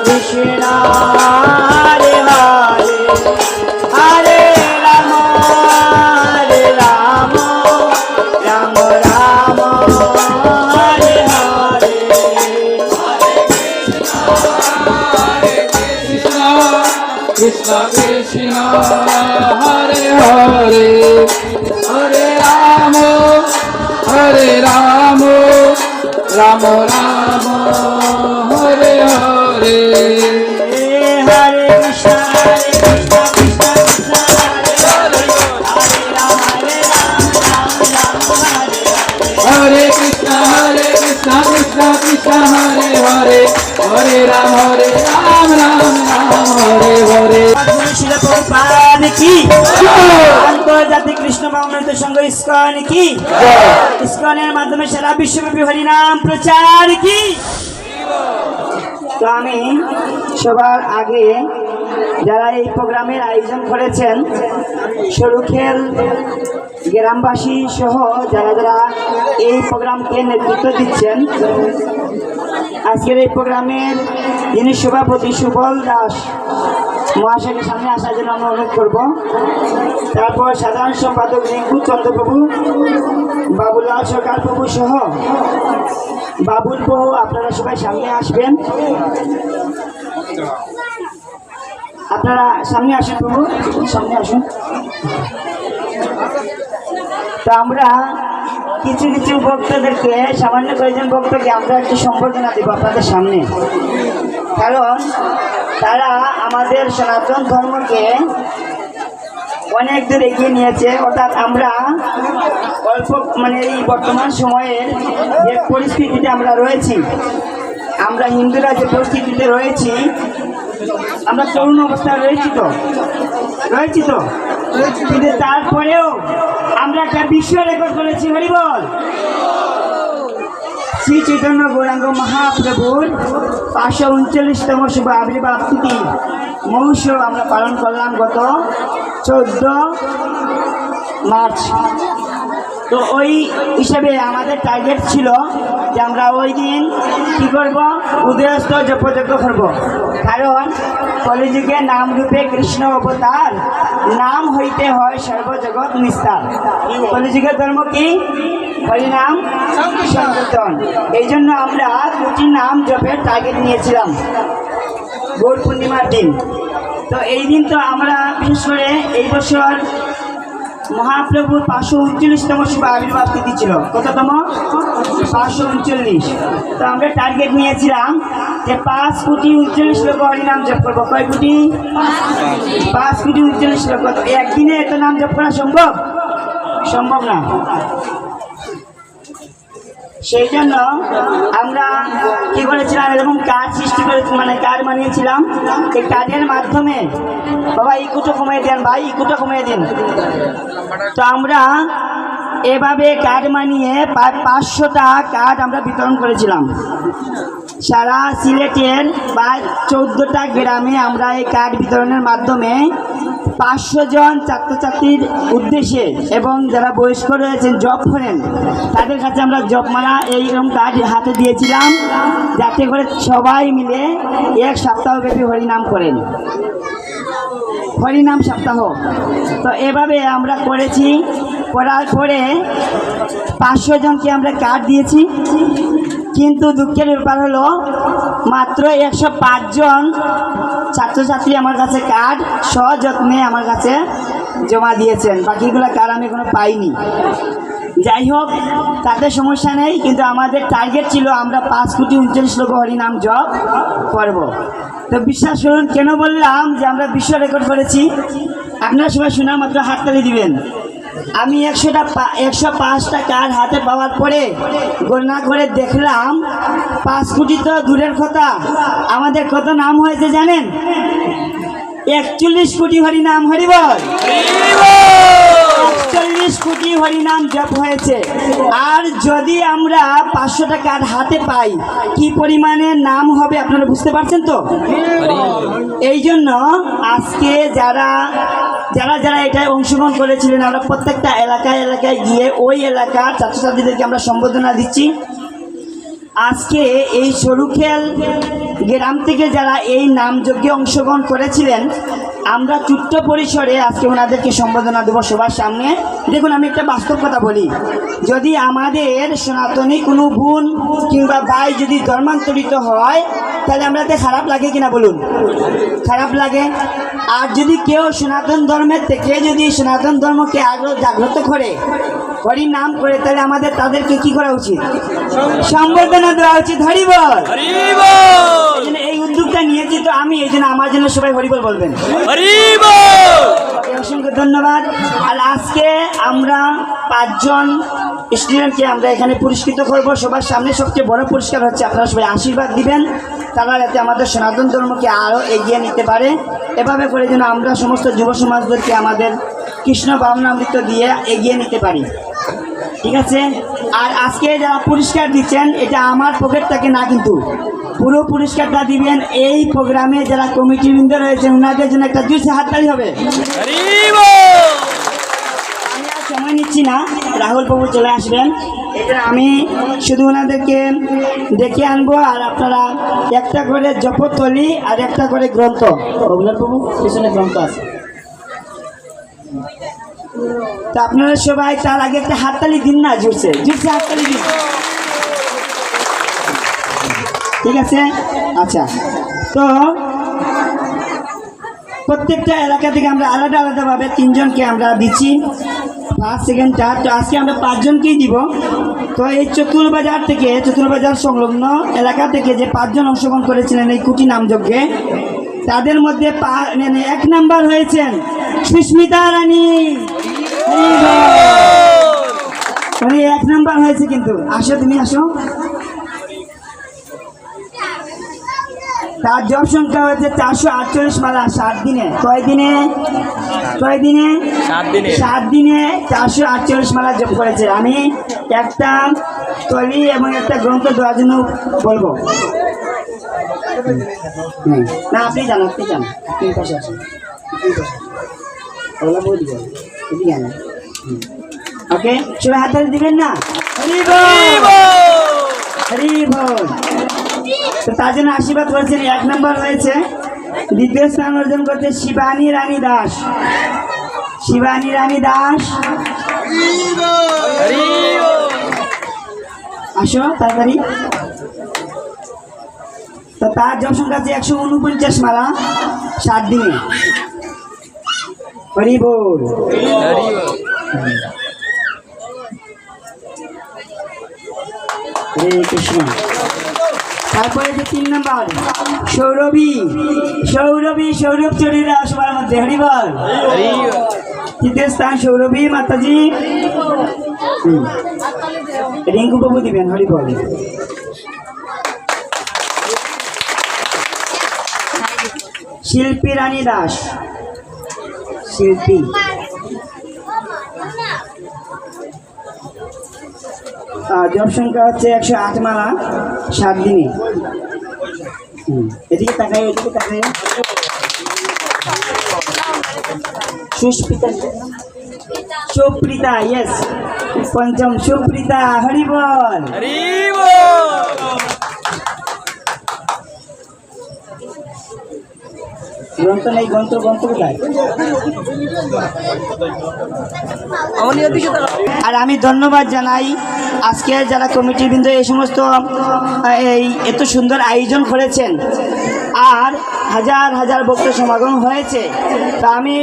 কৃষ্ণ হরে হরে হরে রাম রাম রাম হরে হরে কৃষ্ণ কৃষ্ণ হরে হরে হরে রাম রাম রাম হরে হরে হরে কৃষ্ণ কৃষ্ণ কৃষ্ণ হরে রাম হরে কৃষ্ণ কৃষ্ণ কৃষ্ণ হরে হরে হরে রাম রাম রাম হরে হরে। শিল প্রভুপাদ কি আন্তর্জাতিক কৃষ্ণ ভক্ত সংঘ ইসকন কি ইসকনের মাধ্যমে সারা বিশ্বব্যাপী হরিনাম প্রচার কি। তো আমি সবার আগে যারা এই প্রোগ্রামের আয়োজন করেছেন সরুখেল গ্রামবাসী সহ যারা যারা এই প্রোগ্রামকে নেতৃত্ব দিচ্ছেন, আজকের এই প্রোগ্রামের যিনি সভাপতি সুবল দাস মহাশয়কে সামনে আসার জন্য আমরা অনুরোধ করব। তারপর সাধারণ সম্পাদক রিঙ্কু চন্দ্রপ্রভু, বাবুলাল সরকার প্রভু সহ বাবুল প্রভু, আপনারা সবাই সামনে আসবেন। আপনারা সামনে আসুন প্রভু, সামনে আসুন। তো আমরা কিছু কিছু ভক্তদেরকে, সামান্য কয়েকজন ভক্তকে আমরা একটু সম্বর্ধনা দেব আপনাদের সামনে, কারণ তারা আমাদের সনাতন ধর্মকে অনেক দূর এগিয়ে নিয়েছে। অর্থাৎ আমরা অল্প এই বর্তমান সময়ের যে পরিস্থিতিতে আমরা রয়েছি, আমরা হিন্দুরা যে পরিস্থিতিতে রয়েছি, আমরা তরুণ অবস্থায় রয়েছি তো কিন্তু তারপরেও আমরা একটা বিশ্ব রেকর্ড করেছি। হরিবল। শ্রী চৈতন্য গৌরাঙ্গ মহাপ্রভুর 539তম শুভ আবির্ভাব তিথি মহোৎসব আমরা পালন করলাম গত 14 মার্চ। তো ওই হিসেবে আমাদের টার্গেট ছিল যে আমরা ওই দিন কী করব, উদয়স্ত জপযজ্ঞ করব। কারণ কলিযুগে নাম রূপে কৃষ্ণ অবতার, নাম হইতে হয় সর্বজগৎ নিস্তার। কলিযুগের ধর্ম কি? হরিনাম সংকীর্তন। এই জন্য আমরা 2টি নাম জপের টার্গেট নিয়েছিলাম গৌর পূর্ণিমার দিন। তো এই দিন তো আমরা বিশেষ করে এই বছর মহাপ্রভুর 539তম শুভ আবির্ভাব তিথি ছিল। কততম? 539। তো আমরা টার্গেট নিয়েছিলাম যে 5,39,00,000 লোক হরিনাম জপ করবো। কয় কোটি? 5,39,00,000 লোক। একদিনে এত নাম জপ করা সম্ভব না। সেই জন্য আমরা কি করেছিলাম, এরকম কার্ড সৃষ্টি করে কার্ড বানিয়েছিলাম। এই কার্ডের মাধ্যমে, বাবা ইকুটো কমিয়ে দেন, ভাই ইকুটো কমিয়ে দিন। তো আমরা এভাবে কার্ড বানিয়ে 500টা কার্ড আমরা বিতরণ করেছিলাম। সারা সিলেটের বা 14টা গ্রামে আমরা এই কার্ড বিতরণের মাধ্যমে 500 জন ছাত্রছাত্রীর উদ্দেশ্যে এবং যারা বয়স্ক রয়েছেন জব করেন তাদের কাছে আমরা জবমালা এইরকম কার্ড হাতে দিয়েছিলাম, যাতে করে সবাই মিলে 1 সপ্তাহব্যাপী হরিনাম করেন, হরিনাম সপ্তাহ। তো এভাবে আমরা করেছি। করার পরে 500 জনকে আমরা কার্ড দিয়েছি, কিন্তু দুঃখের ব্যাপার হলো মাত্র 105 জন ছাত্রছাত্রী আমার কাছে কার্ড সযত্নে আমার কাছে জমা দিয়েছেন। বাকিগুলো কার্ড আমি এখনো পাইনি। যাই হোক, তাতে সমস্যা নেই, কিন্তু আমাদের টার্গেট ছিল আমরা 5,39,00,000 লোক হরিনাম জপ করব। তো বিশ্বাস করুন, কেন বললাম যে আমরা বিশ্ব রেকর্ড করেছি, আপনারা সবাই শোনা মাত্র হাততালি দিবেন। আমি 105টা কার্ড হাতে পাওয়ার পরে গণনা করে দেখলাম 5 কোটি তো দূরের কথা, আমাদের কত নাম হয়েছে জানেন? 41 কোটি হরিনাম। হরিবল। 41 কোটি হরিনাম জপ হয়েছে। আর যদি আমরা 500টা কার্ড হাতে পাই, কি পরিমাণে নাম হবে আপনারা বুঝতে পারছেন তো? এই জন্য আজকে যারা এটাই অংশগ্রহণ করেছিলেন, আমরা প্রত্যেকটা এলাকায় গিয়ে ওই এলাকার ছাত্রছাত্রীদেরকে আমরা সম্বোধনা দিচ্ছি। আজকে এই সরুখেল গ্রাম থেকে যারা এই নামযজ্ঞে অংশগ্রহণ করেছিলেন, আমরা ছোট্ট পরিসরে আজকে ওনাদেরকে সম্বোধনা দেবো সবার সামনে। দেখুন, আমি একটা বাস্তব কথা বলি, যদি আমাদের সনাতনী কোনো বোন কিংবা ভাই যদি ধর্মান্তরিত হয়, তাহলে আমাদের খারাপ লাগে কিনা বলুন? খারাপ লাগে। আর যদি কেউ সনাতন ধর্মের থেকে যদি সনাতন ধর্মকে আগ্রহ জাগ্রত করে, হরি নাম করে, তাহলে আমাদের তাদেরকে কি করা উচিত? সম্বর্ধনা দেওয়া উচিত। হরিবল। এই উদ্যোগটা নিয়েছি তো আমি, এই জন্য আমার জন্য সবাই হরিবল বলবেন। অসংখ্য ধন্যবাদ। আর আজকে আমরা 5 জন স্টুডেন্টকে আমরা এখানে পুরস্কৃত করব সবার সামনে। সবচেয়ে বড় পুরস্কার হচ্ছে আপনারা সবাই আশীর্বাদ দিবেন, তারা যাতে আমাদের সনাতন ধর্মকে আরও এগিয়ে নিতে পারে। এভাবে করে যেন আমরা সমস্ত যুব সমাজদেরকে আমাদের কৃষ্ণ ভাবনামৃত দিয়ে এগিয়ে নিতে পারি। ঠিক আছে? আর আজকে যারা পুরস্কার দিচ্ছেন, এটা আমার পকেট থেকে না, কিন্তু পুরো পুরস্কারটা দিবেন এই প্রোগ্রামে যারা কমিটিবৃন্দ রয়েছেন, ওনাদের জন্য একটা জোরসে হাততালি হবে। আমি আর সময় নিচ্ছি না, রাহুল বাবু চলে আসবেন। এটা আমি শুধু ওনাদেরকে ডেকে আনবো, আর আপনারা একটা করে জপতলি আর একটা করে গ্রন্থ, রঘুনাথ বাবু পিছনে গ্রন্থ আছে, তো আপনারা সবাই তার আগে একটা হাততালি দিন না, জোরসে জোরসে হাততালি দিন। ঠিক আছে? আচ্ছা, তো প্রত্যেকটা এলাকা থেকে আমরা আলাদা আলাদাভাবে 3 জনকে আমরা দিচ্ছি, 1st, 2nd, 3rd। তো আজকে আমরা 5 জনকেই দিব। তো এই চতুরবাজার সংলগ্ন এলাকা থেকে যে 5 জন অংশগ্রহণ করেছিলেন এই কুটি নামযজ্ঞে, তাদের মধ্যে 1 নাম্বার হয়েছেন সুস্মিতা রানী। 1 নাম্বার হয়েছে কিন্তু। আসো, তুমি আসো। তার জপ সংখ্যা হয়েছে 448 মালা 7 দিনে। কয় দিনে? 7 দিনে 448 মালা জপ করেছে। আমি একটা তলি এবং একটা গ্রন্থ দেওয়ার জন্য বলবো। না, আপনি জান, আপনি পাশে আসেন। ওকে, সবাই হাততালি দিবেন না? হরিবল। তো তার জন্য আশীর্বাদ করেছেন। 1 নাম্বার হয়েছে, 2য় স্থান অর্জন করছে শিবানী রানী দাস। আসো তাড়াতাড়ি। তো তার জনসংখ্যা আছে 149 মালা 7 দিনে। হরিবল। হরে কৃষ্ণ। তারপরে যে 3 নাম্বার সৌরভ চরিরা সবার মধ্যে। হরিবল। 3য় স্থান সৌরভী মাতাজি। রিঙ্কু বাবু দিবেন। হরিবল। শিল্পী রানী দাস। জপ সংখ্যা হচ্ছে 108 মালা 7 দিনে। এদিকে তাকাই, ওইদিকে তাকাই। সুপ্রীতা, ইয়েস। 5ম সুপ্রীতা। হরিবল। গ্রন্থ নেই, গ্রন্থ কোথায়? আর আমি ধন্যবাদ জানাই আজকে যারা কমিটিবৃন্দ এই সমস্ত এত সুন্দর আয়োজন করেছেন, আর হাজার ভক্ত সমাগম হয়েছে। তা আমি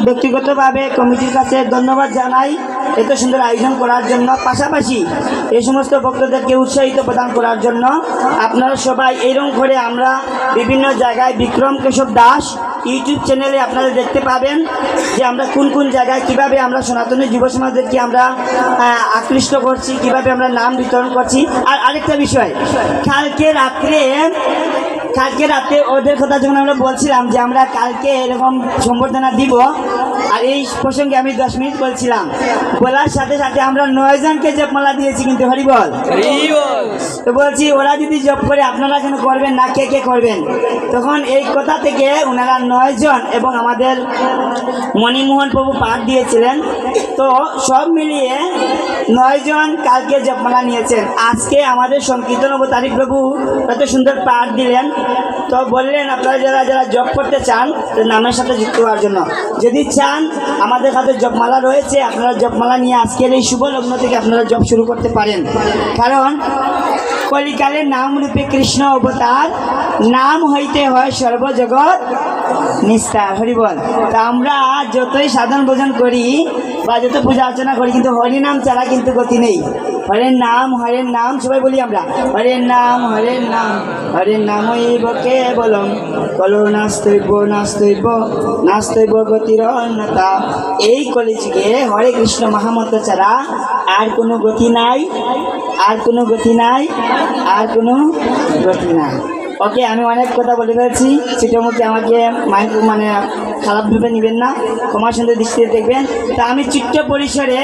ব্যক্তিগতভাবে কমিটির কাছে ধন্যবাদ জানাই এত সুন্দর আয়োজন করার জন্য, পাশাপাশি এই সমস্ত ভক্তদেরকে উৎসাহিত প্রদান করার জন্য। আপনারা সবাই এইরকম করে আমরা বিভিন্ন জায়গায় বিক্রম কেশব দাস ইউটিউব চ্যানেলে আপনারা দেখতে পাবেন যে আমরা কোন জায়গায় কিভাবে আমরা সনাতনী যুব সমাজদেরকে আমরা আকৃষ্ট করছি, কিভাবে আমরা নাম বিতরণ করছি। আর আরেকটা বিষয়, কালকে রাত্রে ওদের কথা যখন আমরা বলছিলাম যে আমরা কালকে এরকম সম্বর্ধনা দিব, আর এই প্রসঙ্গে আমি 10 মিনিট বলছিলাম, বলার সাথে সাথে আমরা 9 জনকে জপমালা দিয়েছি, কিন্তু হরি বল। তো বলছি ওরা যদি জপ করে আপনারা কেন করবেন না, কে কে করবেন? তখন এই কথা থেকে ওনারা 9 জন এবং আমাদের মণিমোহন প্রভু পাঠ দিয়েছিলেন। তো সব মিলিয়ে 9 জন কালকে জপমালা নিয়েছেন। আজকে আমাদের সংকীর্তন অবতারী প্রভু কত সুন্দর পাঠ দিলেন। তো বললেন আপনারা যারা যারা জপ করতে চান নামের সাথে যুক্ত হওয়ার জন্য, যদি চান আমাদের হাতে জপমালা রয়েছে, আপনারা জপমালা নিয়ে আজকের এই শুভ লগ্ন থেকে আপনারা জপ শুরু করতে পারেন। কারণ কলিকালের নাম রূপে কৃষ্ণ অবতার, নাম হইতে হয় সর্বজগৎ নিস্তার। হরি বল। তা আমরা যতই সাধন ভোজন করি বা যত পূজা অর্চনা করি, কিন্তু হরিনাম ছাড়া কিন্তু গতি নেই। হরের নাম সবাই বলি আমরা, হরের নাম হরের নামইব কেবলম কলো নাস্তৈব গতির অন্যতা। এই কলিযুগে হরে কৃষ্ণ মহামন্ত্র ছাড়া আর কোনো গতি নাই, আর কোনো গতি নাই। ওকে, আমি অনেক কথা বলে ফেলছি, সেটার মধ্যে আমাকে মানে খারাপভাবে নেবেন না, ক্ষমা সুন্দর দৃষ্টিতে দেখবেন। তা আমি চিত্ত পরিসরে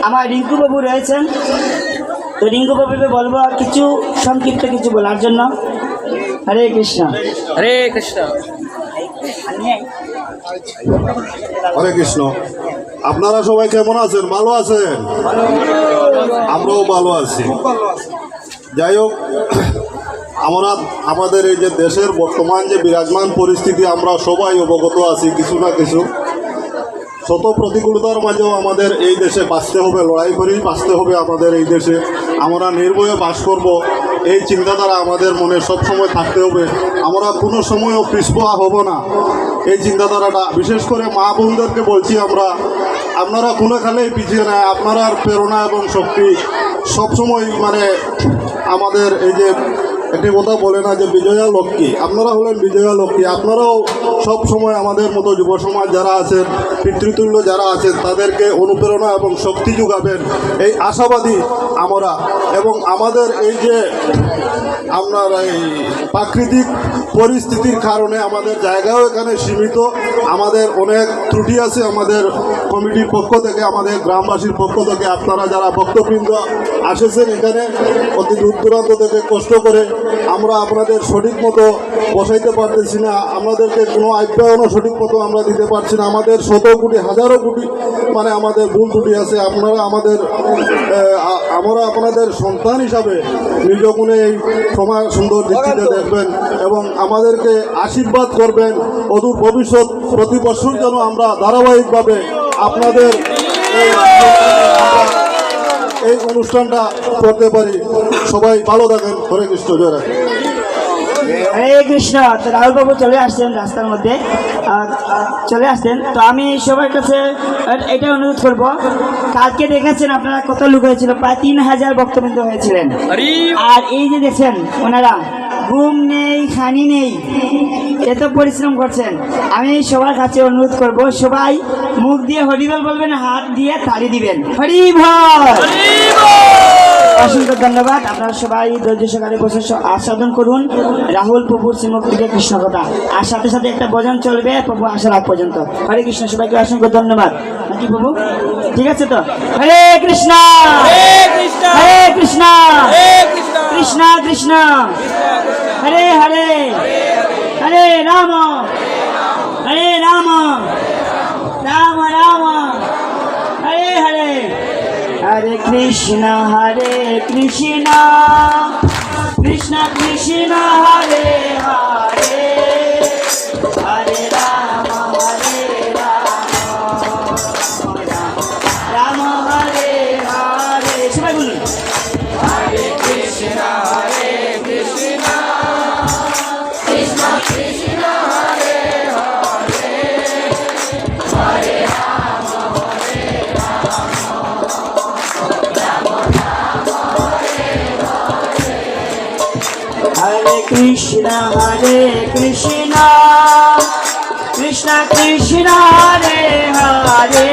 আমার রিঙ্কু বাবু রয়েছেন, তো রিঙ্কু বাবুকে বলবো কিছু সংক্ষিপ্ত কিছু বলার জন্য। হরে কৃষ্ণ। হরে কৃষ্ণ। হরে কৃষ্ণ। আপনারা সবাই কেমন আছেন? ভালো আছেন? আমরাও ভালো আছি। যাই হোক, আমরা আমাদের এই যে দেশের বর্তমান যে বিরাজমান পরিস্থিতি আমরা সবাই অবগত আছি কিছু না কিছু। শত প্রতিকূলতার মাঝেও আমাদের এই দেশে বাঁচতে হবে, লড়াই করেই বাঁচতে হবে। আমাদের এই দেশে আমরা নির্ভয়ে বাস করব, এই চিন্তাধারা আমাদের মনে সবসময় থাকতে হবে। আমরা কোনো সময়ও পিছপা হব না, এই চিন্তাধারাটা। বিশেষ করে মা বোনদেরকে বলছি, আপনারা কোনো খালেই পিছিয়ে নেয়। আপনারা প্রেরণা এবং শক্তি সবসময় মানে আমাদের এই যে একটি কথা বলে না যে বিজয়া লক্ষ্মী, আপনারা হলেন বিজয়া লক্ষ্মী। আপনারাও সব সময় আমাদের মতো যুব সমাজ যারা আছেন, পিতৃতুল্য যারা আছেন, তাদেরকে অনুপ্রেরণা এবং শক্তি যোগাবেন, এই আশাবাদী আমরা। এবং আমাদের এই যে আপনার এই প্রাকৃতিক পরিস্থিতির কারণে আমাদের জায়গাও এখানে সীমিত, আমাদের অনেক ত্রুটি আছে। আমাদের কমিটির পক্ষ থেকে, আমাদের গ্রামবাসীর পক্ষ থেকে, আপনারা যারা ভক্তবৃন্দ আসেছেন এখানে অতি দূর দূরান্ত থেকে কষ্ট করে, আমরা আপনাদের সঠিক মতো বসাইতে পারতেছি না, আমাদেরকে কোনো আপ্যায়নও সঠিক মতো আমরা দিতে পারছি না। আমাদের শত কোটি হাজারো কোটি মানে আমাদের ভুল ত্রুটি আছে। আপনারা আমরা আপনাদের সন্তান হিসাবে নিজগুণে এই সমাজ সুন্দর দৃষ্টিতে দেখবেন এবং আমাদেরকে আশীর্বাদ করবেন। অদূর ভবিষ্যৎ প্রতি বছর যেন আমরা ধারাবাহিকভাবে আপনাদের এই অনুষ্ঠানটা করতে পারি। সবাই ভালো থাকেন। হরে কৃষ্ণ। জয় রাখেন। হরে কৃষ্ণ। তো রাহুল বাবু চলে আসছেন রাস্তার মধ্যে, চলে আসছেন। তো আমি সবার কাছে এটা অনুরোধ করব, কালকে দেখেছেন আপনারা কত লোক হয়েছিল, প্রায় 3000 ভক্তবৃন্দ হয়েছিলেন। আর এই যে দেখছেন ওনারা ঘুম নেই, খানি নেই, এত পরিশ্রম করছেন। আমি সবার কাছে অনুরোধ করব, সবাই মুখ দিয়ে হরিবল বলবেন, হাত দিয়ে তালি দিবেন। হরি বল। অসংখ্য ধন্যবাদ। আপনারা সবাই ধৈর্য সহকারে বসে আস্বাদন করুন রাহুল প্রভুর শ্রীমুখ থেকে কৃষ্ণ কথা। আর সাথে সাথে একটা ভজন চলবে প্রভু আসার আগ পর্যন্ত। হরে কৃষ্ণ। সবাইকে অসংখ্য ধন্যবাদ। নাকি প্রভু? ঠিক আছে তো? হরে কৃষ্ণ। হরে কৃষ্ণ। কৃষ্ণ কৃষ্ণ হরে হরে, হরে রাম হরে রাম, রাম রাম হরে হরে, হরে কৃষ্ণ কৃষ্ণ কৃষ্ণ হরে হরে, হরে রাম রাম হরে হরে। সবাই বলুন হরে কৃষ্ণ কৃষ্ণ কৃষ্ণ কৃষ্ণ হরে হরে, হরে রাম রাম হরে হরে, হরে কৃষ্ণ কৃষ্ণ কৃষ্ণ কৃষ্ণ হরে হরে,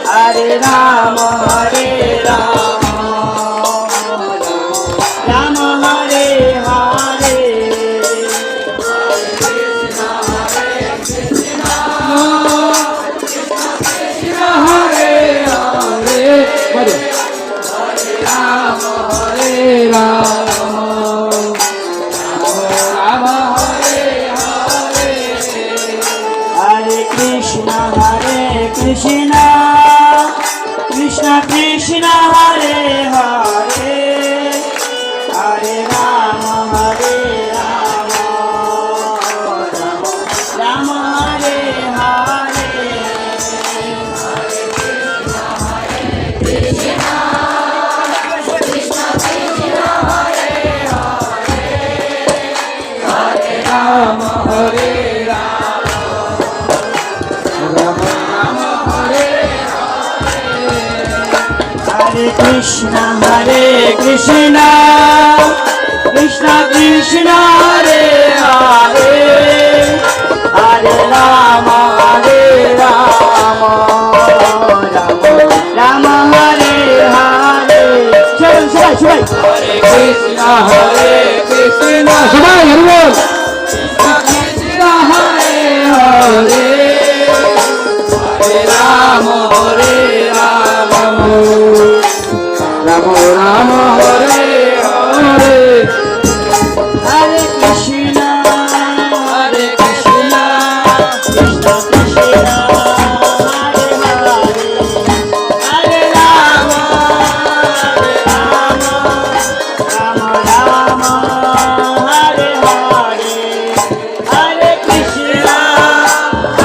হরে রাম রাম হরে হরে, কৃষ্ণ হরে কৃষ্ণ কৃষ্ণ কৃষ্ণ হরে হরে হরে রাম রাম রাম হরে হরে সবাই সবাই হরে কৃষ্ণ সবাই হরি বল কৃষ্ণ হরে হরে হরে রাম রাম রাম হরে হরে হরে কৃষ্ণ হরে কৃষ্ণ কৃষ্ণ কৃষ্ণ হরে হরে হরে রাম রাম রাম হরে হরে হরে কৃষ্ণ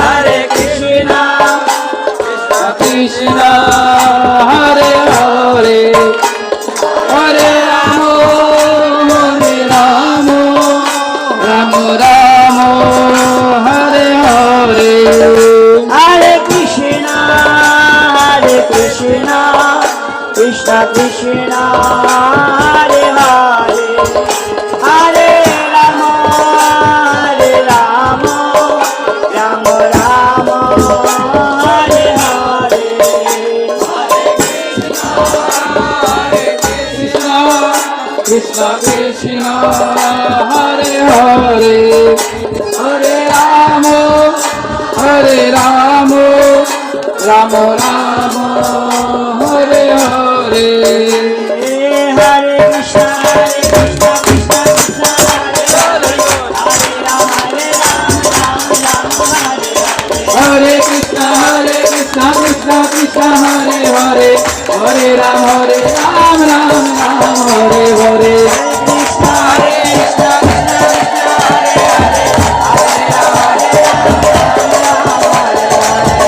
হরে কৃষ্ণ কৃষ্ণ হরে হরে হরে রাম রাম রাম হরে হরে হরে কৃষ্ণ কৃষ্ণ কৃষ্ণ হরে হরে হরে রাম রাম রাম হরে হরে কৃষ্ণ কৃষ্ণ হরে হরে হরে রাম রাম রাম হরে হরে হরে কৃষ্ণ কৃষ্ণ কৃষ্ণ হরে রাম হরে কৃষ্ণ কৃষ্ণ কৃষ্ণ হরে হরে হরে রাম রাম হরে হরে কৃষ্ণ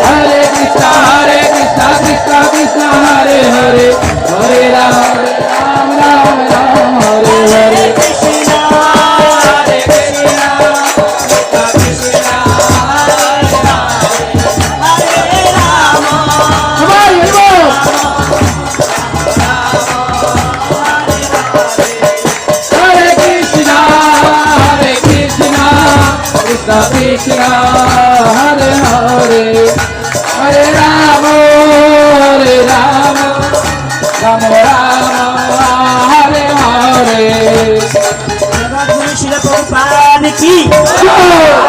হরে কৃষ্ণ হরে কৃষ্ণ কৃষ্ণ কৃষ্ণ হরে হরে হরে রাম রাম হরে হরে কৃষ্ণ হরে কৃষ্ণ হরে রাম সবাই হরি বল হরে কৃষ্ণ কৃষ্ণ কৃষ্ণ হরে হরে হরে রাম রাম হরে হরে শিল প্রভুপাদ কি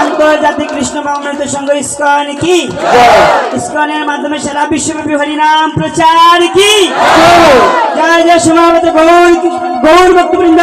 আন্তর্জাতিক কৃষ্ণ ভ্রমণিত সংঘ ইস্কন কি ইস্কনের মাধ্যমে সারা বিশ্বব্যাপী হরিনাম প্রচার কি জয় জয় সমাবেত গৌর ভক্তবৃন্দ